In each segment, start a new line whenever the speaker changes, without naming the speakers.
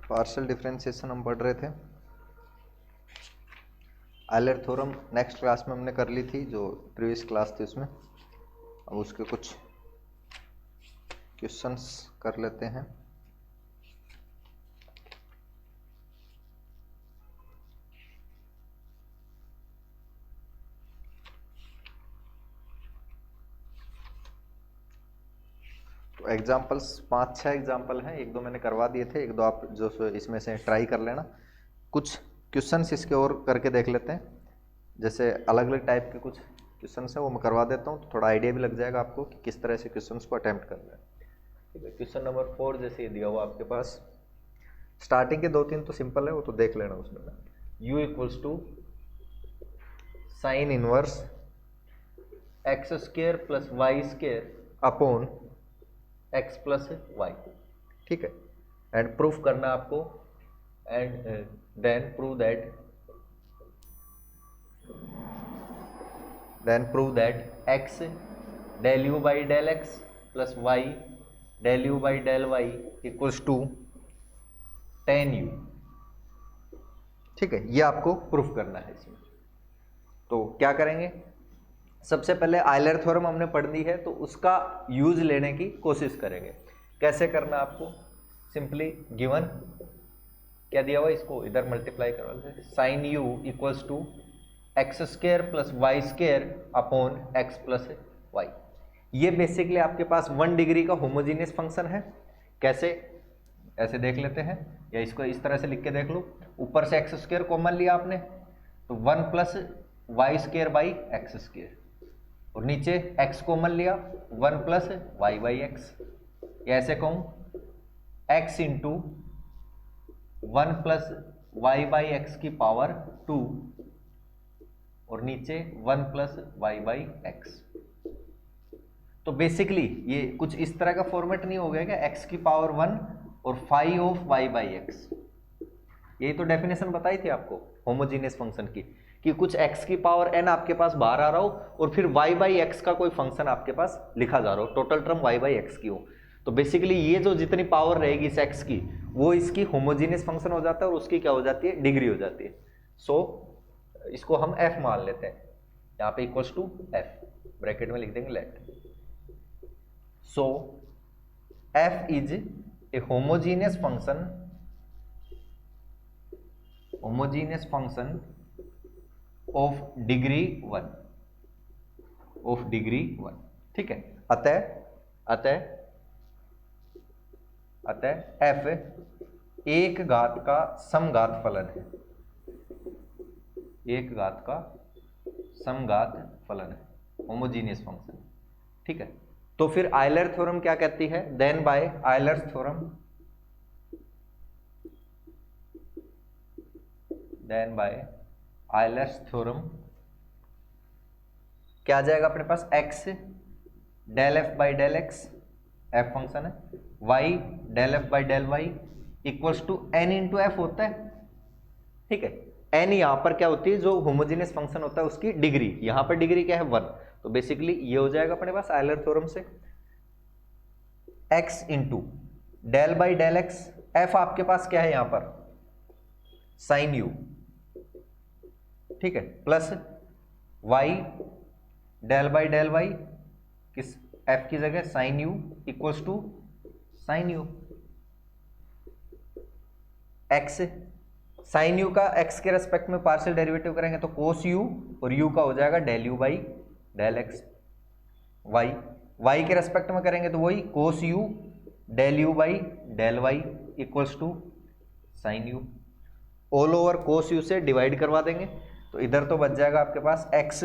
Partial differentiation हम पढ़ रहे थे। आयलर थ्योरम नेक्स्ट क्लास में हमने कर ली थी, जो प्रीवियस क्लास थी उसमें। अब उसके कुछ क्वेश्चंस कर लेते हैं। तो एग्जाम्पल्स 5-6 एग्जाम्पल हैं, 1-2 मैंने करवा दिए थे, 1-2 आप जो इसमें से ट्राई कर लेना। कुछ क्वेश्चंस इसके और करके देख लेते हैं, जैसे अलग अलग टाइप के कुछ क्वेश्चंस हैं वो मैं करवा देता हूँ, तो थोड़ा आइडिया भी लग जाएगा आपको कि किस तरह से क्वेश्चंस को अटेम्प्ट करना है। ठीक है, क्वेश्चन नंबर 4 जैसे ये दिया हुआ आपके पास, स्टार्टिंग के 2-3 तो सिंपल है, वो तो देख लेना उसमें। u equals to sine inverse X square plus Y square upon x plus Y. ठीक है, एंड प्रूफ करना आपको, and then prove that x del you by del x plus Y del you by del Y equals to tan u। ठीक है, ये आपको proof करना है इसमें। तो क्या करेंगे, सबसे पहले आयलर थ्योरम हमने पढ़ ली है, तो उसका यूज लेने की कोशिश करेंगे। कैसे करना आपको, सिंपली गिवन क्या दिया हुआ, इसको इधर मल्टीप्लाई करवा, sine u equals to X square plus Y square upon x plus Y. ये बेसिकली आपके पास 1 डिग्री का होमोजीनियस फंक्शन है। कैसे, ऐसे देख लेते हैं, या इसको इस तरह से लिख के देख लो। ऊपर से एक्स स्क्वायर कॉमन लिया आपने, तो 1 plus Y square by X square, और नीचे x कॉमन लिया 1 प्लस वाई बाई एक्स, या ऐसे कहूं x into 1 plus Y by X की पावर 2, और नीचे 1 प्लस वाई बाई एक्स। तो बेसिकली ये कुछ इस तरह का फॉर्मेट नहीं हो गया क्या, x की पावर 1 और 5 ऑफ वाई बाई एक्स। यही तो डेफिनेशन बताई थी आपको होमोजीनियस फंक्शन की, कि कुछ x की पावर n आपके पास बाहर आ रहा हो और फिर y बाई एक्स का कोई फंक्शन आपके पास लिखा जा रहा हो, total term y by X की हो। तो बेसिकली ये जो जितनी पावर रहेगी इस x की, वो इसकी होमोजीनियस फंक्शन हो जाता है, और उसकी क्या हो जाती है, डिग्री हो जाती है। सो इसको हम f मान लेते हैं, यहाँ पे इक्वल्स टू f, ब्रैकेट में लिख देंगे let. So f is a homogeneous function of degree 1। ठीक है, अतः f एक घात का समघात फलन है, एक घात का समघात फलन है, होमोजीनियस फंक्शन। ठीक है, तो फिर आयलर थ्योरम क्या कहती है, देन बाय आयलर थ्योरम क्या आ जाएगा अपने पास, x del F by del X, F function है, y del F by del Y equals to n into F होता है। ठीक है, n यहां पर क्या होती है, जो होमोजेनियस फंक्शन होता है उसकी डिग्री, यहां पर डिग्री क्या है 1, तो बेसिकली ये हो जाएगा अपने पास आयलर थ्योरम से x into del by del X, F आपके पास क्या है यहां पर साइन u। ठीक है, plus y del by del Y, किस f की जगह sine u equals to sine u। x sine u का x के रेस्पेक्ट में पार्शियल डेरिवेटिव करेंगे तो कोस u, और u का हो जाएगा del u by del x. y के रेस्पेक्ट में करेंगे तो वही cos u del u by del Y equals to sine u। All over cos u से डिवाइड करवा देंगे, तो इधर तो बच जाएगा आपके पास x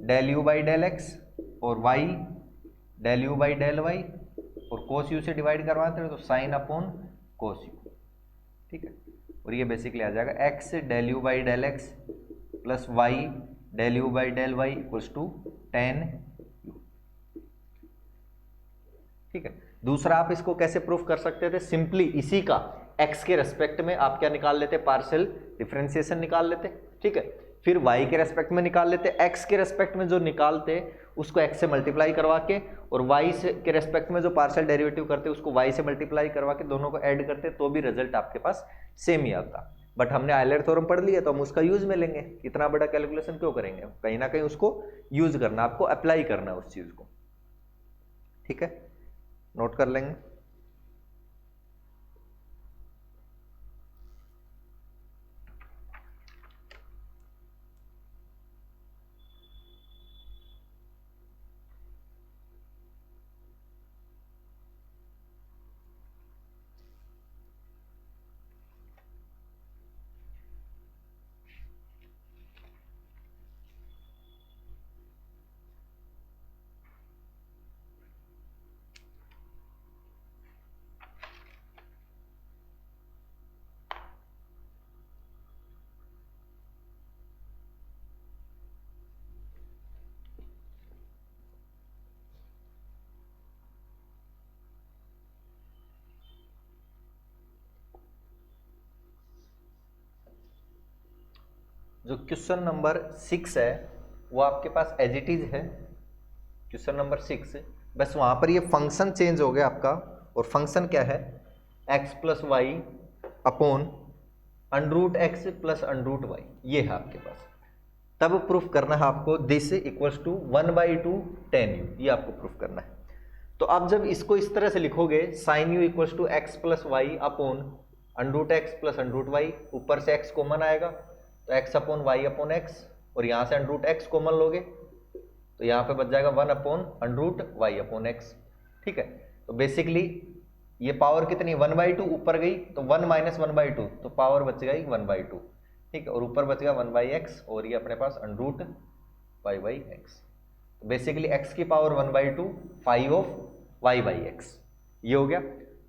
del u by del X और y del u by del Y, और कोस u से डिवाइड करवाते हैं तो साइन अपॉन कोस u। ठीक है, और ये बेसिकली आ जाएगा x del u by del x plus y del u by del Y equals to tan u। ठीक है, दूसरा आप इसको कैसे प्रूफ कर सकते थे, सिंपली इसी का x के रेस्पेक्ट में आप क्या निकाल लेते, पार्शियल डिफरेंशिएशन निकाल लेते। ठीक है, फिर y के रेस्पेक्ट में निकाल लेते, x के रेस्पेक्ट में जो निकालते उसको x से मल्टीप्लाई करवा के और y से के रेस्पेक्ट में जो पार्शियल डेरिवेटिव करते उसको y से मल्टीप्लाई करवा के दोनों को ऐड करते तो भी रिजल्ट आपके पास सेम ही आता। बट हमने आयलर थ्योरम पढ़ लिया तो हम उसका यूज में लेंगे, इतना बड़ा कैलकुलेशन क्यों करेंगे, कहीं ना कहीं उसको यूज करना, आपको अप्लाई करना उस चीज को। ठीक है, नोट कर लेंगे। जो क्वेश्चन नंबर 6 है वो आपके पास एज इट इज है, क्वेश्चन नंबर 6, बस वहां पर ये फंक्शन चेंज हो गया आपका, और फंक्शन क्या है x plus Y upon under root X plus under root Y, ये है आपके पास। तब प्रूफ करना है आपको this equals to 1/2 tan u, ये आपको प्रूफ करना है। तो आप जब इसको इस तरह से लिखोगे sin u equals to X plus Y upon under root X plus under root Y, ऊपर से x कॉमन आएगा तो x upon Y upon x, और यहां से अंडरूट एक्स कॉमन लोगे तो यहां पे बच जाएगा 1 upon under root Y upon X. ठीक है, तो बेसिकली ये पावर कितनी 1/2 ऊपर गई तो 1 माइनस 1/2 तो पावर बच गई 1/2। ठीक है, और ऊपर बच गया 1/x और ये अपने पास अंडरूट y/x। तो बेसिकली x की पावर 1/2 5 ऑफ y/x, ये हो गया।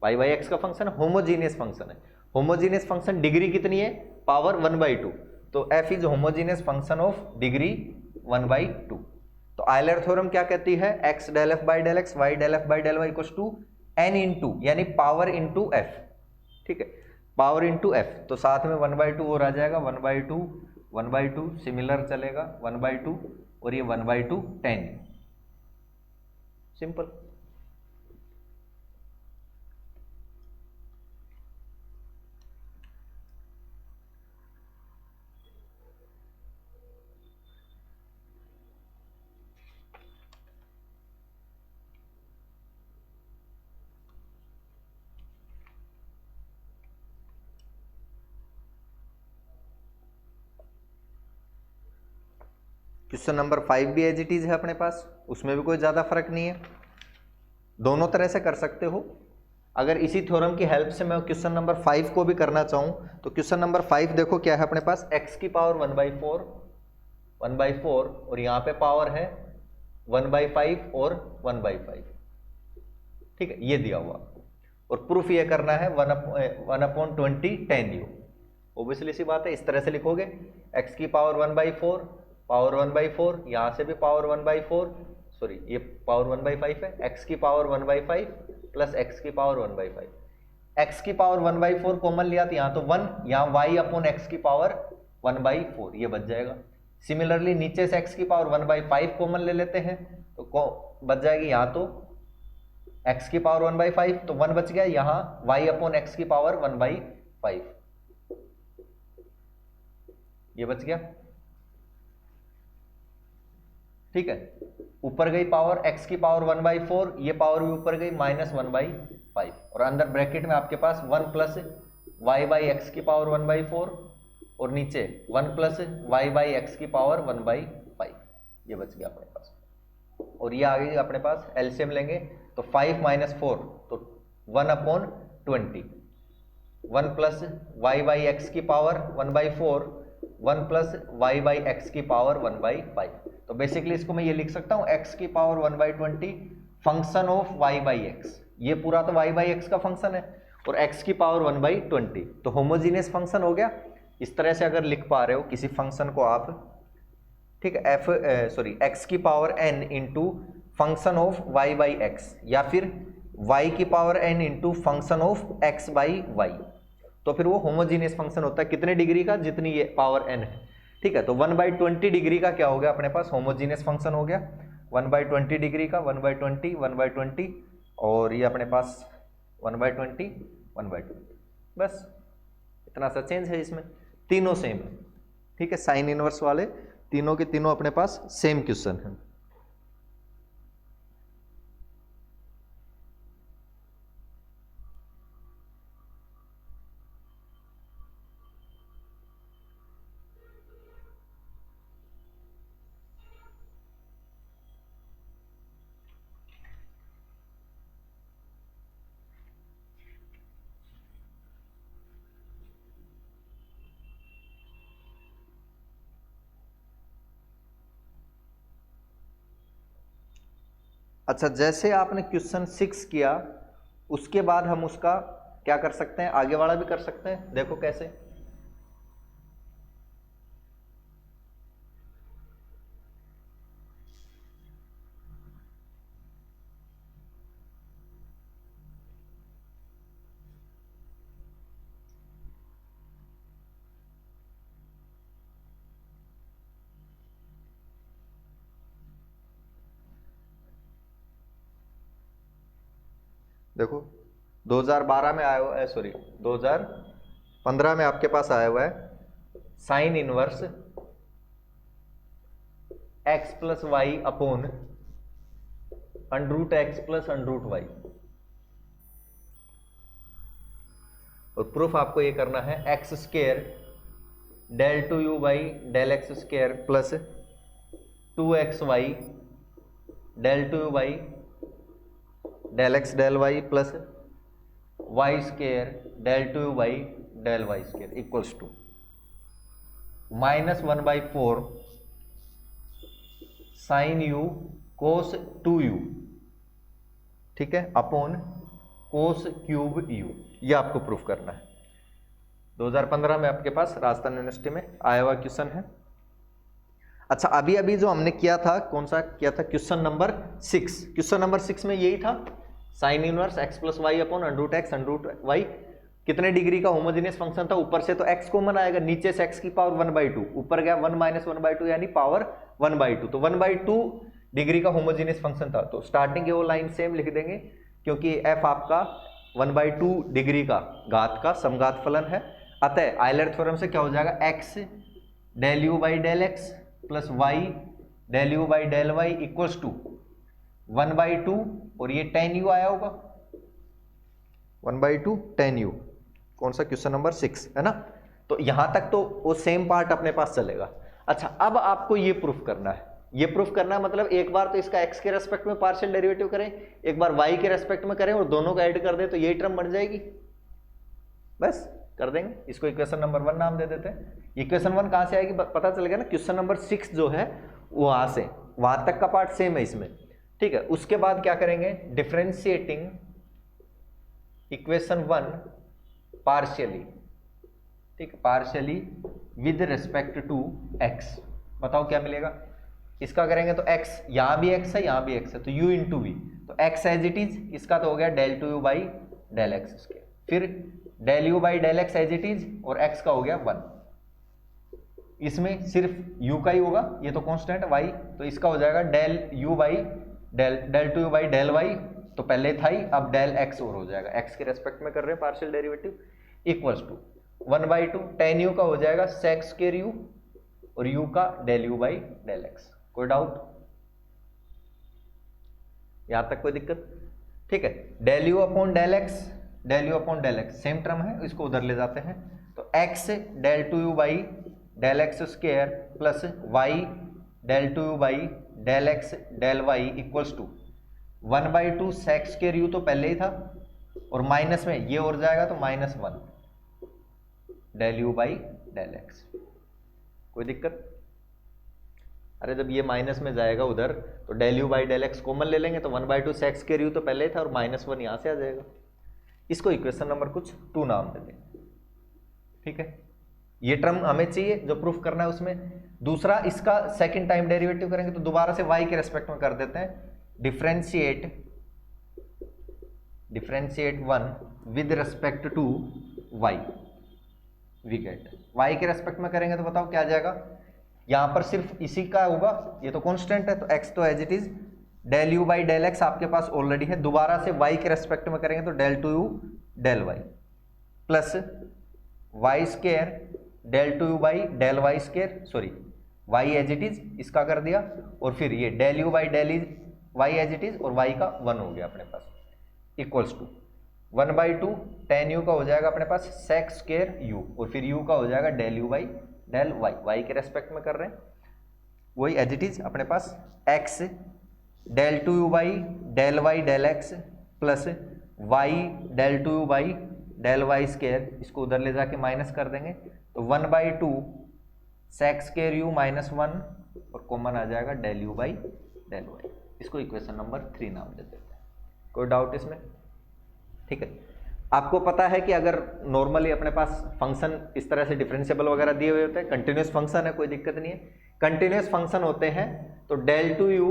y/x का फंक्शन होमोजीनियस फंक्शन है, होमोजीनियस फंक्शन डिग्री कितनी है पावर 1/2, तो f is homogeneous function of degree 1/2। तो आयलर थ्योरम क्या कहती है x del f by del x y del f by del y equals to n into यानी power into f। ठीक है, पावर इंटू f, तो साथ में 1/2 और आ जाएगा 1/2 सिमिलर चलेगा 1/2 और ये 1/2 10, सिंपल। क्वेश्चन नंबर 5 भी एज इट इज है अपने पास, उसमें भी कोई ज्यादा फर्क नहीं है, दोनों तरह से कर सकते हो। अगर इसी थ्योरम की हेल्प से मैं क्वेश्चन नंबर 5 को भी करना चाहूं तो क्वेश्चन नंबर 5 देखो क्या है अपने पास, x की पावर 1/4 और यहाँ पे पावर है 1/5 और 1/5। ठीक है, ये दिया हुआ आपको, और प्रूफ ये करना है 1/20 tan u। ओब्वियसली सी बात है, इस तरह से लिखोगे x की पावर 1/4 पावर 1/4, यहाँ से भी पावर 1/4, सॉरी ये पावर 1/5 है, x की पावर 1/5 प्लस x की पावर 1/5, x की पावर 1/4 कॉमन लिया तो यहाँ तो 1, यहाँ y अपॉन x की पावर 1/4 ये बच जाएगा। सिमिलरली नीचे से x की पावर 1/5 कॉमन ले लेते हैं तो बच जाएगी यहाँ तो x की पावर 1/5 तो 1 बच गया, यहाँ y अपॉन x की पावर 1/5 ये बच गया। ठीक है, ऊपर गई पावर x की पावर 1/4, ये पावर भी ऊपर गई -1/5, और अंदर ब्रैकेट में आपके पास 1 प्लस y/x की पावर 1/4 और नीचे 1 प्लस y/x की पावर 1/5 ये बच गया अपने पास। और ये आ गई अपने पास, एलसीएम लेंगे तो 5 - 4 तो 1/20, 1 प्लस y/x की पावर 1/4, 1 प्लस y/x की पावर 1/5। तो बेसिकली इसको मैं ये लिख सकता हूँ x की पावर 1/20 फंक्शन ऑफ y/x, ये पूरा तो y/x का फंक्शन है और x की पावर 1/20, तो होमोजीनियस फंक्शन हो गया। इस तरह से अगर लिख पा रहे हो किसी फंक्शन को आप, ठीक है, x की power n into function of y/x, या फिर y की power n into function of x/y, तो फिर वो होमोजीनियस फंक्शन होता है कितने डिग्री का, जितनी ये पावर n है। ठीक है, तो 1/20 डिग्री का क्या हो गया अपने पास, होमोजीनियस फंक्शन हो गया। 1/20 डिग्री का 1/20 1/20 और ये अपने पास 1/20 1/20, बस इतना सा चेंज है इसमें, तीनों सेम है। ठीक है, साइन इनवर्स वाले तीनों के तीनों अपने पास सेम क्वेश्चन है। अच्छा, जैसे आपने क्वेश्चन 6 किया उसके बाद हम उसका क्या कर सकते हैं, आगे वाला भी कर सकते हैं। देखो कैसे, देखो 2012 में आया हुआ है, सॉरी 2015 में आपके पास आया हुआ है sine inverse x plus Y upon √x plus √y, और प्रूफ आपको ये करना है x square del 2u by del x square plus 2xy del 2u by del x del y plus y square del 2u by del y square equals to -1/4 sine u cos 2u, ठीक है, upon cos cube u, ये आपको proof करना है। 2015 में आपके पास Rajasthan university में आया हुआ क्वेश्चन है। अच्छा, अभी अभी जो हमने किया था, कौन सा किया था, क्वेश्चन नंबर 6, क्वेश्चन नंबर 6 में यही था sine inverse x plus Y upon √x √y, कितने डिग्री का होमोजेनियस फंक्शन था, ऊपर से तो x कॉमन आएगा, नीचे से x की पावर 1/2, ऊपर गया 1 - 1/2 यानी पावर 1/2, तो 1/2 डिग्री का होमोजेनियस फंक्शन था। तो स्टार्टिंग के वो लाइन सेम लिख देंगे क्योंकि f आपका 1/2 डिग्री का घात का समघात फलन है, अतः आयलर थ्योरम से क्या हो जाएगा, x del u by del x plus y del u by del y equals to 1/2, और ये tan u आया होगा 1/2 tan u, कौन सा, क्वेश्चन नंबर 6 है ना। तो यहां तक तो वो सेम पार्ट अपने पास चलेगा। अच्छा, अब आपको ये प्रूफ करना है, ये प्रूफ करना है मतलब एक बार तो इसका x के रेस्पेक्ट में पार्शियल डेरिवेटिव करें, एक बार y के रेस्पेक्ट में करें और दोनों को ऐड कर दें तो यही टर्म बन जाएगी, बस कर देंगे। इसको इक्वेशन नंबर 1 नाम दे देते हैं। इक्वेशन 1 कहां से आएगी पता चल गया ना, क्वेश्चन नंबर 6 जो है वहां से, वहां तक का पार्ट सेम है इसमें, ठीक है। उसके बाद क्या करेंगे, डिफरेंशिएटिंग इक्वेशन 1 पार्शियली, ठीक है, partially with respect to x, बताओ क्या मिलेगा। इसका करेंगे तो x, यहां भी x है यहां भी x है, तो u इंटू वी, तो x एज इट इज, इसका तो हो गया del 2u by del x square, फिर del u by del x as it is, और x का हो गया 1, इसमें सिर्फ u का ही होगा, ये तो कांस्टेंट y, तो इसका हो जाएगा del u by del 2u by del y, तो पहले था ही, अब del x और हो जाएगा, x के रेस्पेक्ट में कर रहे हैं partial derivative, equals to 1/2 tan u का हो जाएगा sec स्क्वायर u, और u का del u by del x। कोई डाउट, यहां तक कोई दिक्कत, ठीक है। del u upon del x, del u upon del x same term है, इसको उधर ले जाते हैं, तो x del 2u by del x square plus y del 2u by del x del y equals to 1/2 sec square u तो पहले ही था, और माइनस में ये और जाएगा तो -1 del u by del x। कोई दिक्कत, अरे जब ये माइनस में जाएगा उधर तो del u by del x common ले लेंगे, तो 1/2 sec स्क्वायर u तो पहले ही था, और -1 यहां से आ जाएगा। इसको इक्वेशन नंबर कुछ 2 नाम दे देंगे, ठीक है। ये टर्म हमें चाहिए जो प्रूफ करना है उसमें। दूसरा, इसका सेकंड टाइम डेरिवेटिव करेंगे तो दोबारा से y के रेस्पेक्ट में कर देते हैं, differentiate 1 with respect to y, we get y के रेस्पेक्ट में करेंगे तो बताओ क्या आ जाएगा, यहां पर सिर्फ इसी का होगा, ये तो कांस्टेंट है तो x तो as it is del you by del X आपके पास ऑलरेडी है, दोबारा से y के रेस्पेक्ट में करेंगे तो del two you del Y plus Y square del two you by del Y square, sorry y as it is इसका कर दिया, और फिर ये del you by del is y as it is, और y का 1 हो गया अपने पास, इक्वल्स टू 1/2 tan u का हो जाएगा अपने पास sec स्केयर u, और फिर u का हो जाएगा del you by del y, y के रेस्पेक्ट में कर रहे हैं, वही एज इट इज अपने पास x del two you by del Y del x plus Y del two you by del Y square, इसको उधर ले जाके माइनस कर देंगे तो 1/2 sec स्केयर u माइनस 1, और कॉमन आ जाएगा del you by del y. इसको इक्वेशन नंबर 3 नाम दे देते हैं। कोई डाउट इसमें? ठीक है, आपको पता है कि अगर नॉर्मली अपने पास फंक्शन इस तरह से डिफरेंशिएबल वगैरह दिए हुए होते हैं, कंटिन्यूस फंक्शन है कोई दिक्कत नहीं है, कंटिन्यूस फंक्शन होते हैं तो del two you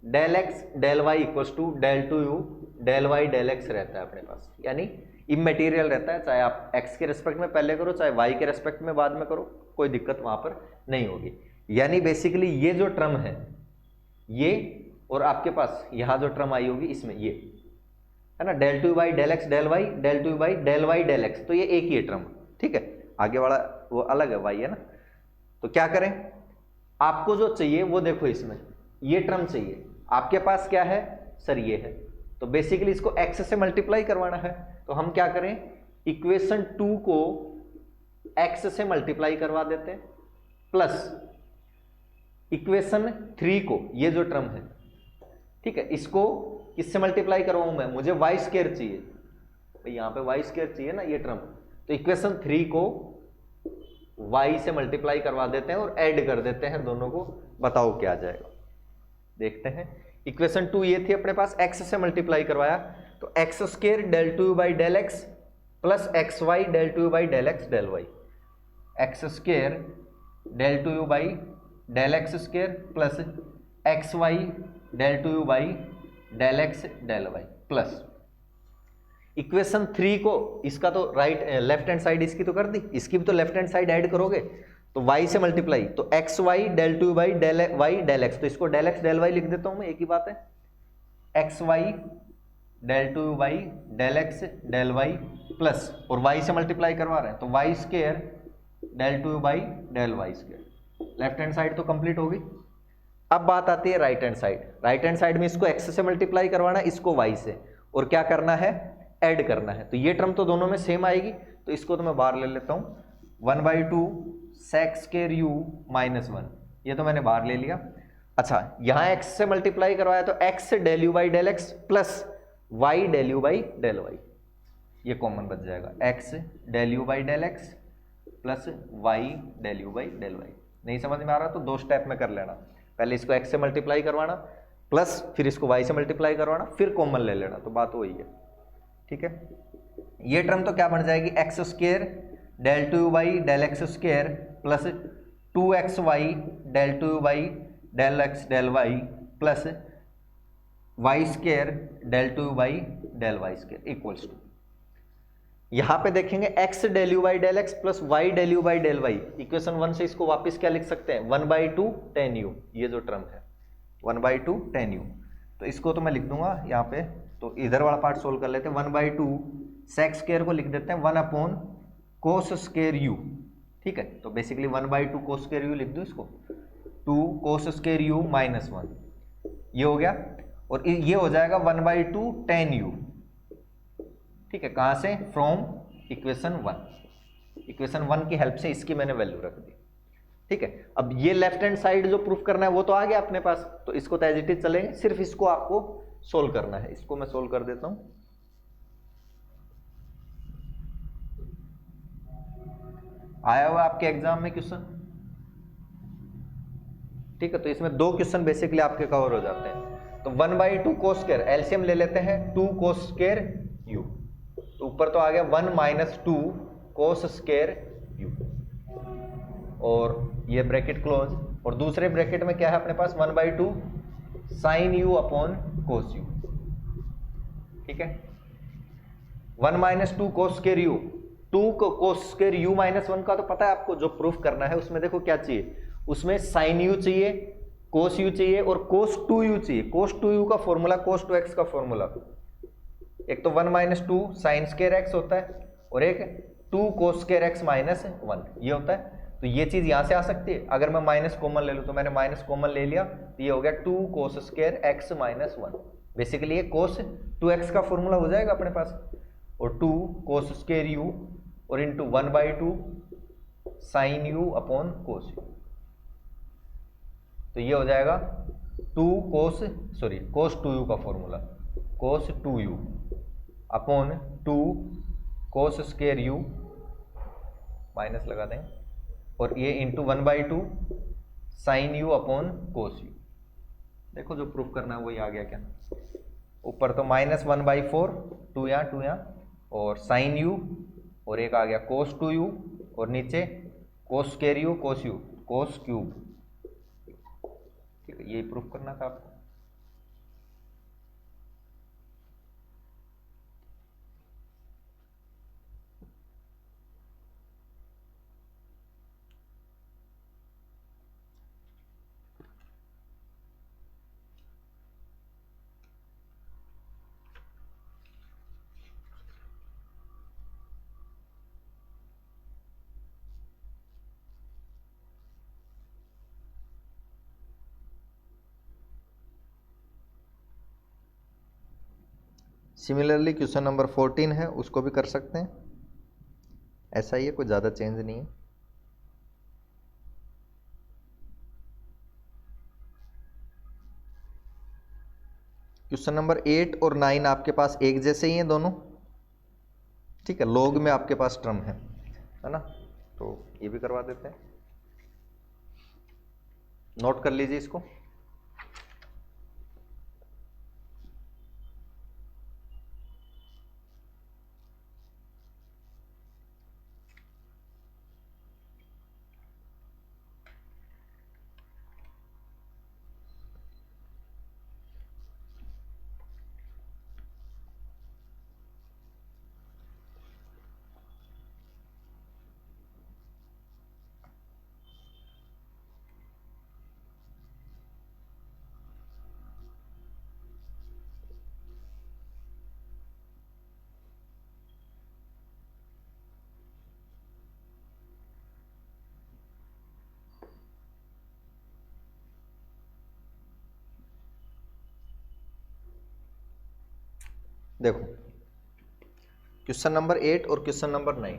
del x del Y equals to del two you del Y del x रहता है अपने पास, यानी इमैटेरियल रहता है, चाहे आप x के रेस्पेक्ट में पहले करो चाहे y के रेस्पेक्ट में बाद में करो, कोई दिक्कत वहां पर नहीं होगी। यानी बेसिकली ये जो टर्म है ये, और आपके पास यहां जो टर्म आई होगी इसमें ये है ना, del two by del x del Y del two by del Y del x, तो ये एक ही है टर्म, ठीक है, आगे वाला वो अलग है वाई है ना। तो क्या करें, आपको जो चाहिए वो देखो, इसमें ये टर्म चाहिए, आपके पास क्या है सर ये है, तो बेसिकली इसको x से मल्टीप्लाई करवाना है, तो हम क्या करें इक्वेशन 2 को x से मल्टीप्लाई करवा देते हैं प्लस इक्वेशन 3 को, ये जो टर्म है ठीक है, इसको किससे मल्टीप्लाई करवाऊं मैं, मुझे वाई स्केयर चाहिए, भाई यहां पे वाई स्केयर चाहिए ना ये टर्म, तो इक्वेशन 3 को y से मल्टीप्लाई करवा देते हैं और ऐड कर देते हैं दोनों को, बताओ क्या आ जाएगा, देखते हैं। इक्वेशन 2 ये थी अपने पास, x से मल्टीप्लाई करवाया तो x square del two by del x plus x y del two by del x del y, x square del two by del x square plus x y del two by del x del Y plus equation 3 को, इसका तो right left hand side इसकी तो कर दी, इसकी भी तो left hand side add करोगे तो y से मल्टीप्लाई, तो x y del two by del Y del x, तो इसको डेल एक्स डेल वाई लिख देता हूं मैं, एक ही बात है, x y del two by del x del Y plus, और y से मल्टीप्लाई करवा रहे हैं तो y square del two by del Y square, left hand side तो कंप्लीट होगी। अब बात आती है right hand side, right hand side में इसको x से मल्टीप्लाई करवाना, इसको y से, और क्या करना है ऐड करना है, तो ये टर्म तो दोनों में सेम आएगी, तो इसको तो मैं बाहर ले लेता हूं 1/2 sec स्केयर u माइनस 1, ये तो मैंने बाहर ले लिया। अच्छा यहां x से मल्टीप्लाई करवाया तो x del you by del x plus y del you by del y, ये कॉमन बच जाएगा, x del you by del x plus y del you by del y. नहीं समझ में आ रहा तो 2 स्टेप में कर लेना, पहले इसको x से मल्टीप्लाई करवाना प्लस फिर इसको y से मल्टीप्लाई करवाना फिर कॉमन ले लेना, तो बात वही है, ठीक है। ये टर्म तो क्या बन जाएगी, x square del two by del x square plus 2xy del two by del x del Y plus Y square del two by del Y square equals to, यहां पे देखेंगे x del you by del x plus Y del you by del y, equation 1 से इसको वापस क्या लिख सकते हैं 1/2 tan u, ये जो टर्म है 1/2 tan u, तो इसको तो मैं लिख दूंगा यहाँ पे, तो इधर वाला पार्ट सोल्व कर लेते हैं, 1/2 sec स्केयर को लिख देते हैं 1 cos स्केयर u, ठीक है, तो बेसिकली 1/2 cos स्केयर u लिख दूं इसको, 2 cos स्केयर u माइनस 1, ये हो गया, और ये हो जाएगा 1/2 tan u, ठीक है, कहां से, फ्रॉम इक्वेशन 1, इक्वेशन 1 की हेल्प से इसकी मैंने वैल्यू रख दी, ठीक है। अब ये लेफ्ट हैंड साइड जो प्रूफ करना है वो तो आ गया अपने पास, तो इसको तो एज इट इज चलेंगे, सिर्फ इसको आपको सोल्व करना है, इसको मैं सोल्व कर देता हूं। आया हुआ आपके एग्जाम में क्वेश्चन, ठीक है, तो इसमें 2 क्वेश्चन बेसिकली आपके कवर हो जाते हैं। तो 1/2 cos स्क्वायर, एलसीएम ले लेते हैं 2 cos स्क्वायर u, तो ऊपर तो आ गया 1 - 2 cos स्क्वायर u, और ये ब्रैकेट क्लोज, और दूसरे ब्रैकेट में क्या है अपने पास 1/2 sin u upon cos u, ठीक है, 1 - 2 cos square u, 2 cos square u minus 1 का तो पता है आपको, जो प्रूफ करना है उसमें देखो क्या चाहिए उसमें साइन यू चाहिए, कोस यू चाहिए और कोस 2u चाहिए। कोस 2u का फॉर्मूला कोस 2x का फॉर्मूला, एक तो 1 माइनस 2 साइन स्केयर एक्स होता है और एक 2 कोस स्केयर एक्स माइनस 1 ये होता है। तो ये चीज यहां से आ सकती है, अगर मैं माइनस कॉमन ले लूं तो मैंने माइनस कॉमन ले लिया तो ये हो गया 2 cos square x minus 1। Basically ये कोस 2x का फॉर्मूला हो जाएगा अपने पास, और 2 कोस स्केयर यू और into 1/2 sine u upon cos u. तो ये हो जाएगा 2 कोस 2u का formula cos 2u upon 2 cos square u minus लगा दें और ये into 1/2 sine u upon cos u. देखो जो प्रूफ करना है वही आ गया क्या, ऊपर तो -1/4 2 यहाँ और साइन यू और एक आ गया कोस 2u और नीचे कोस स्केयर यू कोस क्यूब। ठीक है, यही प्रूफ करना था आपको। सिमिलरली क्वेश्चन नंबर 14 है, उसको भी कर सकते हैं, ऐसा ही है, कोई ज़्यादा चेंज नहीं है। क्वेश्चन नंबर 8 और 9 आपके पास एक जैसे ही हैं दोनों, ठीक है, लॉग में आपके पास टर्म है ना, तो ये भी करवा देते हैं, नोट कर लीजिए इसको। देखो क्वेश्चन नंबर 8 और क्वेश्चन नंबर 9।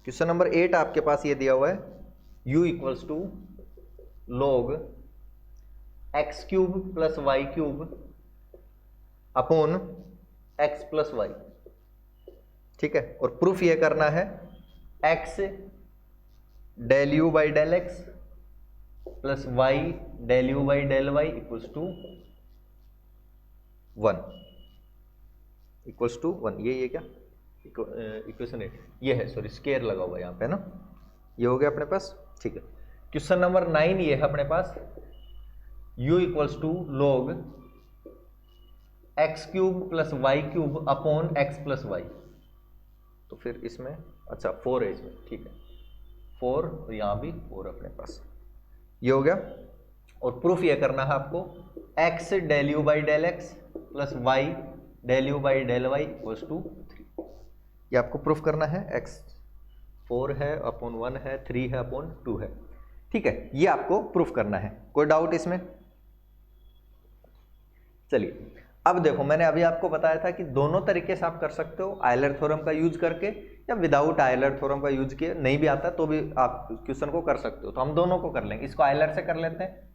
क्वेश्चन नंबर 8 आपके पास ये दिया हुआ है u equals to log x cube plus y cube upon x plus Y. ठीक है, और प्रूफ ये करना है x del you by del x plus Y del you by del Y equals to 1 equals to 1। ये क्या equation 8 ये है, सॉरी स्केयर लगा हुआ है यहाँ पे ना, ये हो गया अपने पास। ठीक है, क्वेश्चन नंबर 9 ये है अपने पास u equals to log x cube plus y cube upon x plus y. तो फिर इसमें अच्छा 4 है इसमें, ठीक है 4 और यहाँ भी 4 अपने पास, ये हो गया। और प्रूफ ये करना है आपको x del you by del x plus Y del you by del Y equals to 3। ये आपको प्रूफ करना है, x 4 है अपॉन 1 है 3 है अपॉन 2 है। ठीक है, ये आपको प्रूफ करना है, कोई डाउट इसमें? चलिए अब देखो, मैंने अभी आपको बताया था कि दोनों तरीके से आप कर सकते हो, आयलर थ्योरम का यूज करके या विदाउट आयलर थ्योरम का यूज किए, नहीं भी आता तो भी आप क्वेश्चन को कर सकते हो। तो हम दोनों को कर लेंगे, इसको आयलर से कर लेते हैं,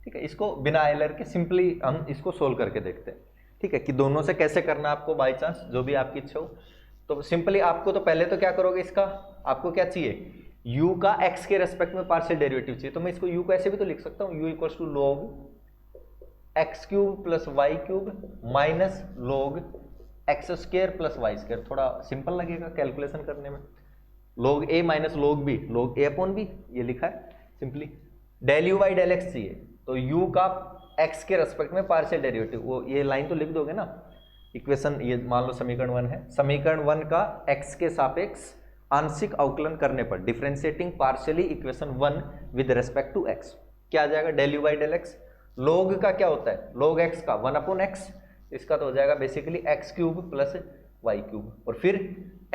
ठीक है, इसको बिना आयलर के सिंपली हम इसको सोल्व करके देखते हैं। ठीक है, कि दोनों से कैसे करना आपको बाई चांस जो भी आपकी इच्छा हो। तो सिंपली आपको तो पहले तो क्या करोगे, इसका आपको क्या चाहिए, u का x के रेस्पेक्ट में पार्शियल डेरिवेटिव चाहिए। तो मैं इसको u को ऐसे भी तो लिख सकता हूँ, u equals to log x cube plus y cube minus log x square plus Y square. थोड़ा सिंपल लगेगा कैलकुलेशन करने में, log a minus log b, log a upon b ये लिखा है simply. Del you by del x चाहिए, तो u का x के रेस्पेक्ट में पार्शियल डेरिवेटिव, वो ये लाइन तो लिख दोगे ना, इक्वेशन ये मान लो समीकरण 1 है, समीकरण 1 का x के सापेक्ष आंशिक अवकलन करने पर differentiating partially equation 1 with respect to x, क्या आ जाएगा del you by del x. log का क्या होता है, log x का 1 अपॉन एक्स, इसका तो हो जाएगा basically x cube plus y cube, और फिर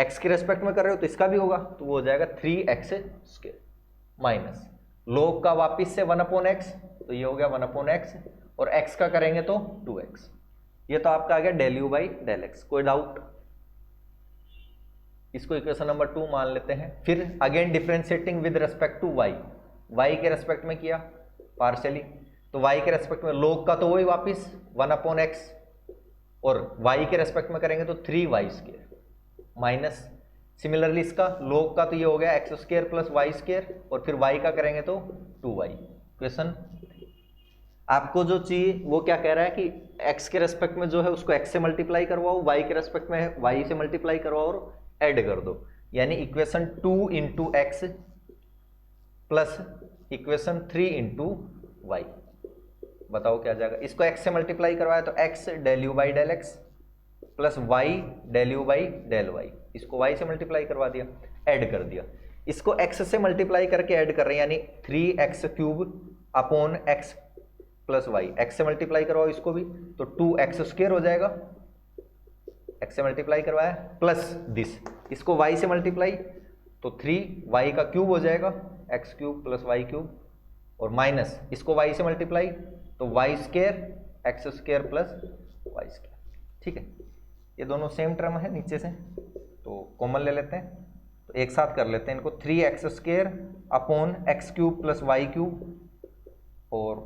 x के रेस्पेक्ट में कर रहे हो तो इसका भी होगा, तो वो हो जाएगा 3x स्क्वायर माइनस log का वापिस से 1 अपॉन एक्स, तो ये हो गया 1 अपॉन एक्स, और x का करेंगे तो 2x। ये तो आपका आ गया del you by del x. कोई डाउट? इसको इक्वेशन नंबर 2 मान लेते हैं। फिर again differentiating with respect to y, y के रेस्पेक्ट में किया पार्शियली, तो y के रेस्पेक्ट में log का तो वही वापिस 1 अपॉन एक्स, और y के रेस्पेक्ट में करेंगे तो 3y स्क्वायर माइनस सिमिलरली इसका log का तो ये हो गया x square plus Y square, और फिर y का करेंगे तो 2y। क्वेश्चन आपको जो चाहिए वो क्या कह रहा है कि x के रेस्पेक्ट में जो है उसको x से मल्टीप्लाई करवाओ, y के रेस्पेक्ट में है y से मल्टीप्लाई करवाओ और ऐड कर दो, यानी equation 2 into x plus equation 3 into y. बताओ क्या जाएगा, इसको x से मल्टीप्लाई करवाया तो x del you by del x plus Y del you by del y, इसको y से मल्टीप्लाई करवा दिया, ऐड कर दिया। इसको x से मल्टीप्लाई करके ऐड कर रहे हैं, यानी 3x cube upon x plus y, x से मल्टीप्लाई करवाओ इसको भी तो 2x स्क्वायर हो जाएगा, x से मल्टीप्लाई करवाया प्लस दिस, इसको y से मल्टीप्लाई तो 3y का क्यूब हो जाएगा, x cube plus y cube, और माइनस इसको y से मल्टीप्लाई तो y square x square plus Y square. ठीक है, ये दोनों सेम टर्म है नीचे से, तो कॉमन ले लेते हैं, तो एक साथ कर लेते हैं इनको, 3x square upon x cube plus y cube और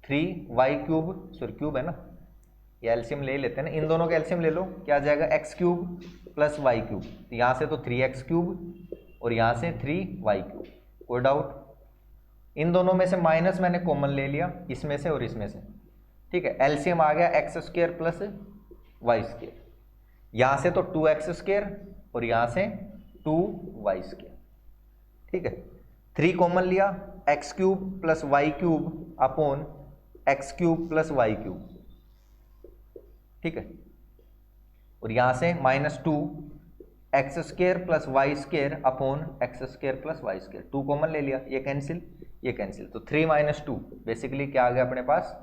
3y क्यूब, सॉरी क्यूब है ना, ये एलसीएम ले लेते हैं ना, इन दोनों का एलसीएम ले लो, क्या आ जाएगा x cube plus y cube, तो यहाँ से तो 3x क्यूब और यहाँ से 3y क्यूब। कोई डाउट? इन दोनों में से माइनस मैंने कॉमन ले लिया, इसमें से और इसमें से, ठीक है, एलसीएम आ गया x square plus Y square, यहाँ से तो 2x स्क्वायर और यहाँ से 2y स्क्वायर। ठीक है, 3 कॉमन लिया, x cube plus y cube upon x cube plus y cube, ठीक है, और यहां से -2 x square plus Y square upon x square plus Y square, 2 common ले लिया, ये कैंसिल ये कैंसिल, तो 3 - 2 बेसिकली क्या आ गया अपने पास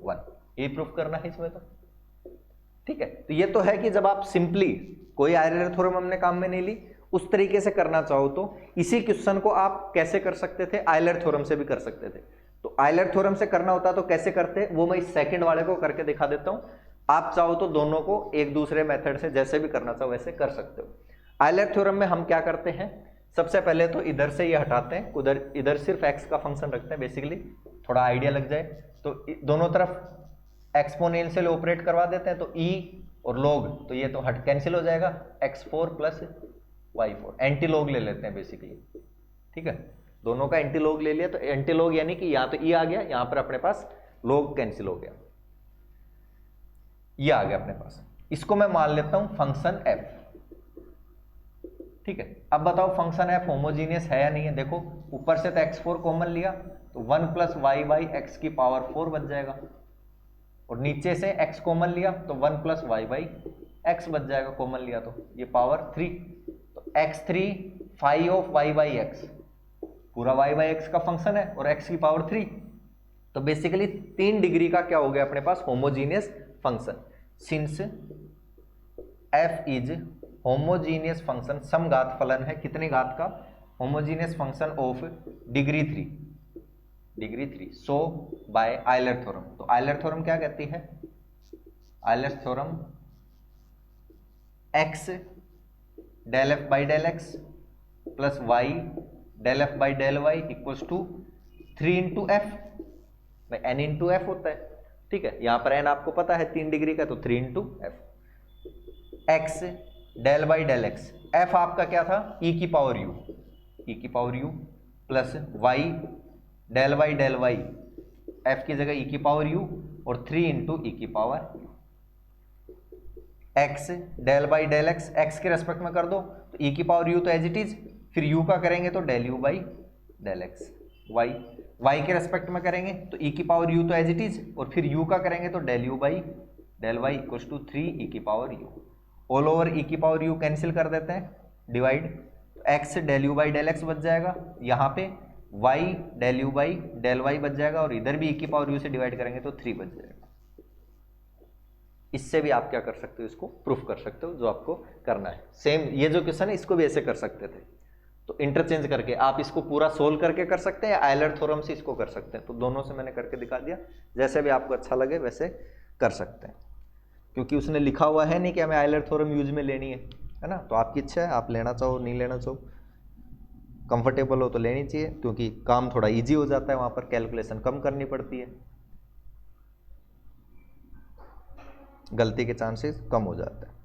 1। ये प्रूफ करना है इसमें तो, ठीक है। तो ये तो है कि जब आप सिंपली कोई आयलर थ्योरम हमने काम में नहीं ली, उस तरीके से करना चाहो तो इसी क्वेश्चन को आप कैसे कर सकते थे, आयलर थ्योरम से भी कर सकते थे। तो आयलर थ्योरम से करना होता तो कैसे करते, वो मैं इस सेकंड वाले को करके दिखा देता हूं। आप चाहो तो दोनों को एक दूसरे मेथड से जैसे भी करना चाहो वैसे कर सकते हो। आयलर थ्योरम में हम क्या करते हैं, सबसे पहले तो इधर से ये हटाते हैं, उधर इधर सिर्फ एक्स का फंक्शन रखते हैं, बेसिकली थोड़ा आइडिया लग जाए। तो दोनों तरफ एक्सपोनेंशियल ऑपरेट करवा देते हैं, तो ई और लॉग, तो ये तो हट कैंसिल हो जाएगा, x4 plus y4, anti log ले लेते हैं बेसिकली, ठीक है। दोनों का एंटी लॉग ले लिया, तो एंटी लॉग यानी कि यहाँ तो ई आ गया, यहाँ पर अपने पास लॉग कैंसिल हो गया, ये आ गया अपने पास। इसको मैं मान लेता हूं फंक्शन f, ठीक है। अब बताओ फंक्शन f होमोजीनियस है या नहीं है। देखो ऊपर से तो x4 कॉमन लिया तो 1 प्लस वाई बाई एक्स की पावर 4 बच जाएगा, और नीचे से x कॉमन लिया तो 1 प्लस वाई बाई एक्स बच जाएगा, कॉमन लिया तो ये पावर 3, तो x3 phi of y by x, पूरा y बाई एक्स का फंक्शन है और x की पावर 3, तो बेसिकली 3 डिग्री का क्या हो गया अपने पास homogeneous function. Since f is homogeneous function, समघात फलन है, कितने घात का, homogeneous function of degree 3, so by Euler theorem. तो आयलर थ्योरम क्या कहती है, Euler theorem x del f by del x plus y del f by del y equals to 3 into F, n into F होता है, ठीक है। यहां पर n आपको पता है 3 डिग्री का, तो 3 into f, x del by del x, f आपका क्या था e की power u plus y del by del y, f की जगह e की पावर u और 3 इंटू e की power u, x del by del x, x के रेस्पेक्ट में कर दो तो e की पावर u तो एज इट इज, फिर u का करेंगे तो del u by del x, y के रेस्पेक्ट में करेंगे तो e की पावर u तो एज इट इज, और फिर u का करेंगे तो del u by del y equals to 3 e की power u, all over e की पावर u कैंसिल कर देते हैं, divide, x del you by del x बच जाएगा, यहाँ पे y del you by del y बच जाएगा, और इधर भी e की पावर u से डिवाइड करेंगे तो 3 बच जाएगा। इससे भी आप क्या कर सकते हो, इसको प्रूफ कर सकते हो जो आपको करना है। सेम ये जो क्वेश्चन है इसको भी ऐसे कर सकते थे, तो इंटरचेंज करके आप इसको पूरा सोल्व करके कर सकते हैं या आयलर थ्योरम से इसको कर सकते हैं। तो दोनों से मैंने करके दिखा दिया, जैसे भी आपको अच्छा लगे वैसे कर सकते हैं, क्योंकि उसने लिखा हुआ है नहीं कि हमें आयलर थ्योरम यूज में लेनी है ना। तो आपकी इच्छा है, आप लेना चाहो नहीं लेना चाहो, कंफर्टेबल हो तो लेनी चाहिए, क्योंकि काम थोड़ा इजी हो जाता है, वहाँ पर कैलकुलेशन कम करनी पड़ती है, गलती के चांसेस कम हो जाते हैं।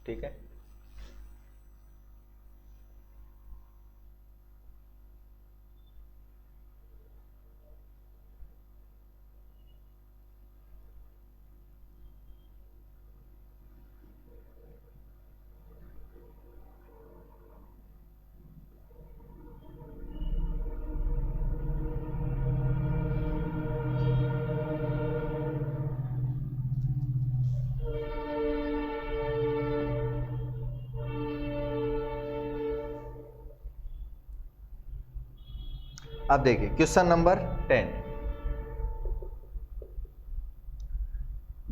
ठीक है, अब देखिए क्वेश्चन नंबर 10,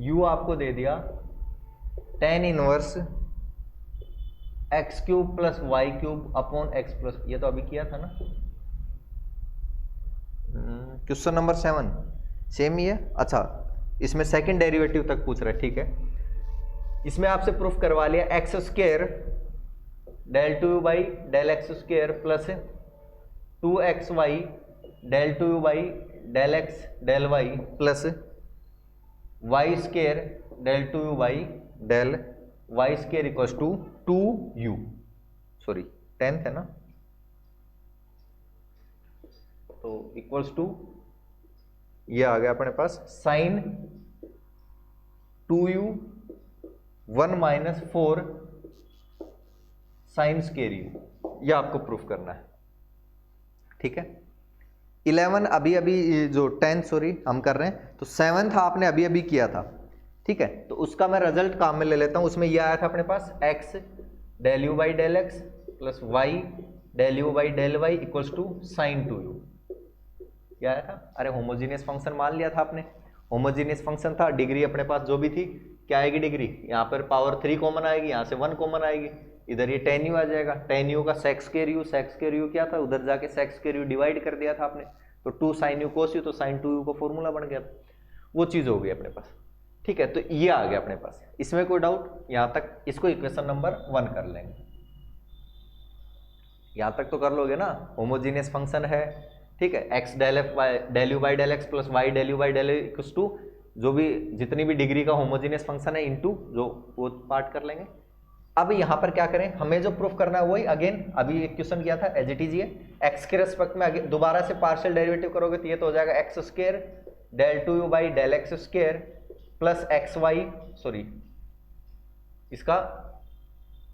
u आपको दे दिया tan inverse x cube plus y cube upon x plus, ये तो अभी किया था ना क्वेश्चन नंबर 7, सेम ही है। अच्छा, इसमें सेकंड डेरिवेटिव तक पूछ रहा है, ठीक है। इसमें आपसे प्रूफ करवा लिया x square del two you by del x square plus 2xy del two you by del x del Y plus Y square del two you by del Y square equals to 2u, sorry 10th है ना, तो equals to ये आ गया अपने पास sine 2u 1 minus 4 sine square u, ये आपको प्रूफ करना है, ठीक है। 11 अभी अभी जो 10 सॉरी हम कर रहे हैं, तो 7th आपने अभी अभी किया था, ठीक है। तो उसका मैं रिजल्ट काम में ले लेता हूं, उसमें यह आया था अपने पास x del you by del x plus Y del you by del Y equals to sine 2u, क्या आया था, अरे होमोजीनियस फंक्शन मान लिया था आपने, होमोजीनियस फंक्शन था, डिग्री अपने पास जो भी थी क्या आएगी डिग्री, यहाँ पर पावर 3 कॉमन आएगी, यहाँ से 1 कॉमन आएगी, इधर ये tan u आ जाएगा, tan u का सेक्स स्क्वायर u क्या था, उधर जाके सेक्स स्क्वायर u डिवाइड कर दिया था आपने, तो 2 sin u cos u, तो sin 2u का फॉर्मूला बन गया, वो चीज हो गई अपने पास, ठीक है। तो ये आ गया अपने पास, इसमें कोई डाउट, यहां तक इसको इक्वेशन नंबर 1 कर लेंगे, यहां तक तो कर लोगे ना, होमोजीनियस फंक्शन है, ठीक है, x del you by del x plus Y del you by del equals to जो भी जितनी भी डिग्री का होमोजीनियस फंक्शन है इनटू जो वो पार्ट कर लेंगे। अब यहाँ पर क्या करें, हमें जो प्रूफ करना है वही अगेन अभी एक क्वेश्चन किया था एज इट इज, ये एक्स के रेस्पेक्ट में दोबारा से पार्शियल डेरिवेटिव करोगे तो ये तो हो जाएगा x square del two you by del x square plus x y, sorry इसका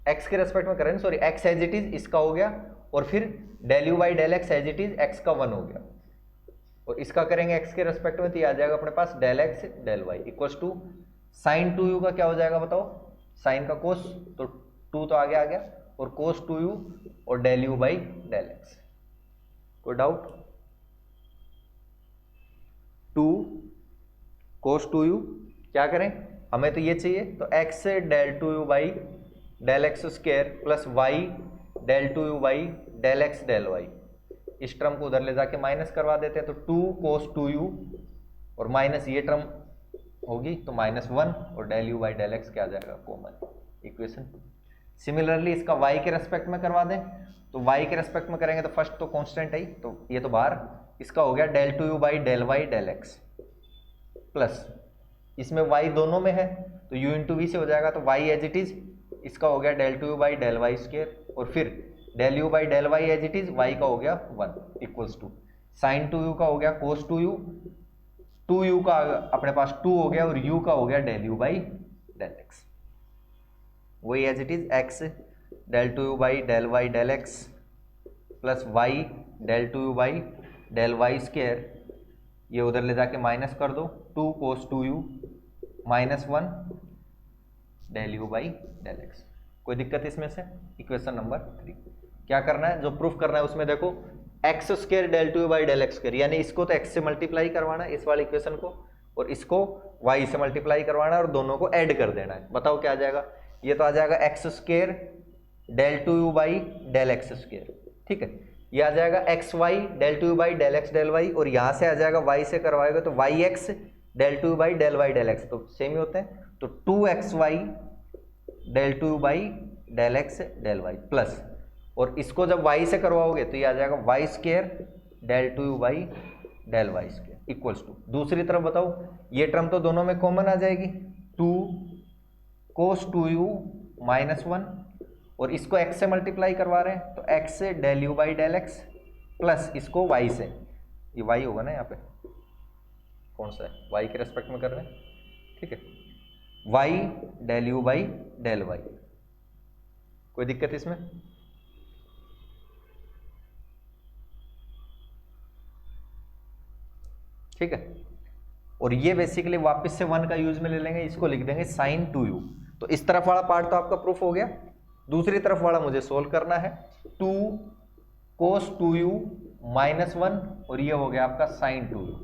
एक्स के रेस्पेक्ट में करें, sorry x as it is इसका हो गया, और फिर del you by del x as it is x का 1 हो गया, और इसका करेंगे एक्स के रेस्पेक्ट में तो ये आ जाएगा अपने पास del x del Y equals to sine two you का क्या हो जाएगा बताओ, साइन का कोस, तो 2 तो आगे आ गया, और कोस टू यू और del you by del x. कोई डाउट? 2 कोस टू यू क्या करें, हमें तो ये चाहिए, तो x del two you by del x square plus Y del two you by del x del y, इस टर्म को उधर ले जाके माइनस करवा देते हैं, तो 2 कोस टू यू और माइनस ये टर्म होगी तो -1 और del you by del x क्या आ जाएगा कॉमन इक्वेशन। सिमिलरली इसका y के रेस्पेक्ट में करवा दें, तो y के रेस्पेक्ट में करेंगे तो फर्स्ट तो कांस्टेंट है ही, तो ये तो बाहर, इसका हो गया del two you by del Y del x plus इसमें y दोनों में है तो u इंटू वी से हो जाएगा, तो y एज इट इज इसका हो गया del two you by del Y square, और फिर del you by del y as it is y का हो गया 1 equals to sine two you का हो गया cos two u, two you का अपने पास 2 हो गया और u का हो गया del you by del X, वही as it is X del two you by del Y del x plus Y del two you by del Y square, ये उधर ले जाके माइनस कर दो, 2 cos two U -1 del you by del x. कोई दिक्कत इसमें से? इक्वेशन नंबर 3 क्या करना है, जो प्रूफ करना है उसमें देखो x square del two you by del x square, यानी इसको तो एक्स से मल्टीप्लाई करवाना है इस वाले इक्वेशन को, और इसको वाई से मल्टीप्लाई करवाना है और दोनों को ऐड कर देना है। बताओ क्या आ जाएगा, ये तो आ जाएगा x square del two you by del x square, ठीक है, ये आ जाएगा x y del two you by del x del Y, और यहाँ से आ जाएगा वाई से करवाएगा तो y x del two you by del Y del x, तो सेम ही होते हैं, तो 2x y del two you by del x del Y plus, और इसको जब y से करवाओगे तो ये आ जाएगा y square del two you by del Y square equals to, दूसरी तरफ बताओ ये टर्म तो दोनों में कॉमन आ जाएगी, 2 कोस टू यू -1, और इसको x से मल्टीप्लाई करवा रहे हैं तो x से del you by del x plus इसको y से, ये y होगा ना यहाँ पे, कौन सा है, y के रेस्पेक्ट में कर रहे हैं, ठीक है, y del you by del y. कोई दिक्कत इसमें? ठीक है, और ये बेसिकली वापस से 1 का यूज में ले लेंगे, इसको लिख देंगे साइन टू यू, तो इस तरफ वाला पार्ट तो आपका प्रूफ हो गया, दूसरी तरफ वाला मुझे सोल्व करना है, 2 कोस टू यू -1 और ये हो गया आपका साइन टू यू,